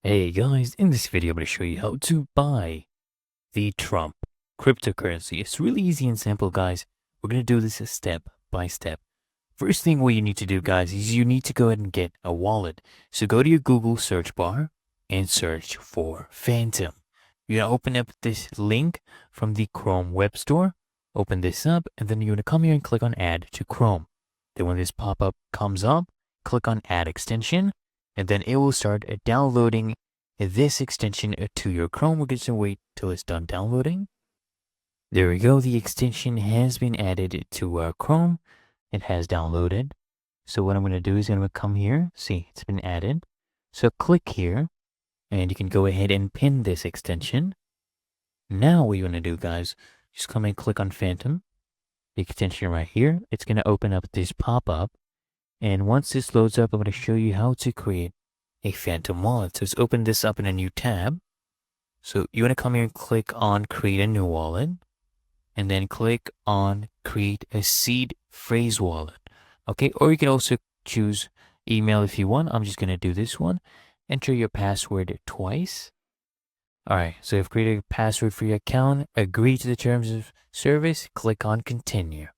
Hey guys, in this video I'm going to show you how to buy the Trump cryptocurrency. It's really easy and simple, guys. We're going to do this step by step. First thing what you need to do, guys, is you need to go ahead and get a wallet. So go to your Google search bar and search for Phantom. You're going to open up this link from the Chrome web store. Open this up and then you're going to come here and click on Add to Chrome. Then when this pop-up comes up, click on Add Extension. And then it will start downloading this extension to your Chrome. We're going to wait till it's done downloading. There we go. The extension has been added to our Chrome. It has downloaded. So what I'm going to do is I'm going to come here. See, it's been added. So click here and you can go ahead and pin this extension. Now what you want to do, guys, just come and click on Phantom, the extension right here. It's going to open up this pop-up. And once this loads up, I'm going to show you how to create a Phantom wallet. So let's open this up in a new tab. So you want to come here and click on create a new wallet. And then click on create a seed phrase wallet. Okay, or you can also choose email if you want. I'm just going to do this one. Enter your password twice. All right, so you've created a password for your account. Agree to the terms of service. Click on continue.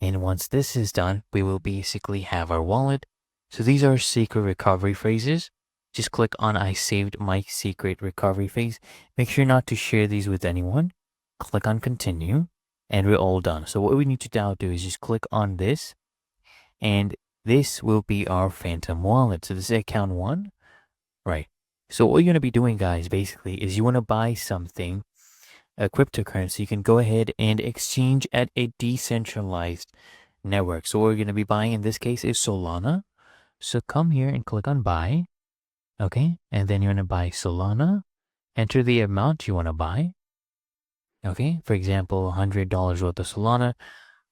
And once this is done, we will basically have our wallet. So these are secret recovery phrases. Just click on I saved my secret recovery phrase. Make sure not to share these with anyone. Click on continue and we're all done. So what we need to now do is just click on this and this will be our Phantom wallet. So this is account 1, right? So what you're going to be doing, guys, basically is you want to buy something, a cryptocurrency. You can go ahead and exchange at a decentralized network. So what we're going to be buying in this case is Solana. So come here and click on buy. Okay. And then you're going to buy Solana. Enter the amount you want to buy. Okay. For example, $100 worth of Solana.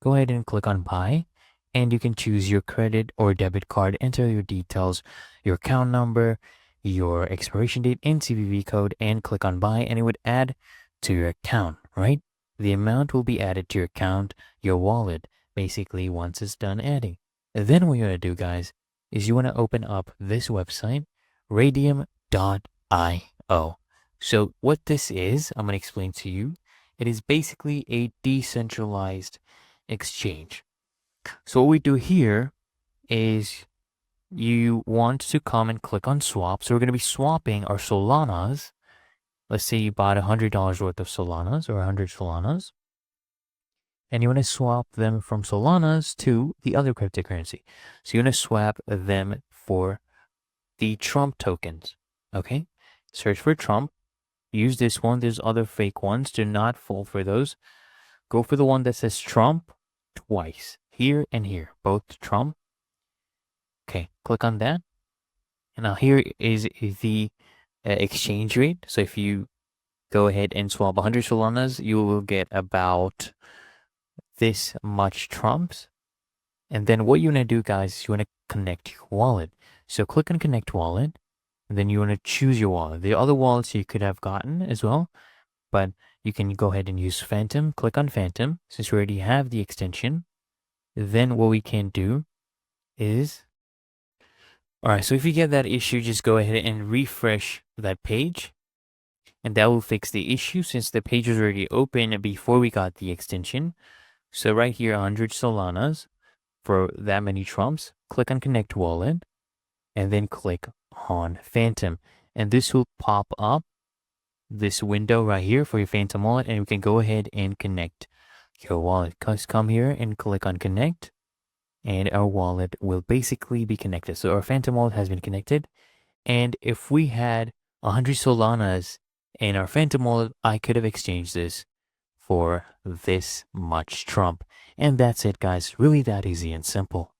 Go ahead and click on buy. And you can choose your credit or debit card. Enter your details, your account number, your expiration date, and CVV code, and click on buy. And it would add to your account, right? The amount will be added to your account, your wallet, basically once it's done adding. And then what you're going to do, guys, is you want to open up this website, radium.io. So what this is, I'm going to explain to you. It is basically a decentralized exchange. So what we do here is you want to come and click on swap. So we're going to be swapping our Solanas. Let's say you bought $100 worth of Solanas or 100 Solanas. And you want to swap them from Solanas to the other cryptocurrency. So you want to swap them for the Trump tokens. Okay. Search for Trump. Use this one. There's other fake ones. Do not fall for those. Go for the one that says Trump twice. Here and here. Both Trump. Okay. Click on that. And now here is the exchange rate. So if you go ahead and swap 100 Solanas, you will get about this much Trumps. And then what you want to do, guys, is you want to connect your wallet. So click on connect wallet. And then you want to choose your wallet. The other wallets you could have gotten as well, but you can go ahead and use Phantom. Click on Phantom since we already have the extension. Then what we can do is, all right, so if you get that issue, just go ahead and refresh that page. And that will fix the issue since the page was already open before we got the extension. So right here, 100 Solanas for that many Trumps. Click on connect wallet and then click on Phantom. And this will pop up this window right here for your Phantom wallet. And we can go ahead and connect your wallet. Just come here and click on connect. And our wallet will basically be connected. So our Phantom wallet has been connected. And if we had 100 Solanas in our Phantom wallet, I could have exchanged this for this much Trump. And that's it, guys. Really that easy and simple.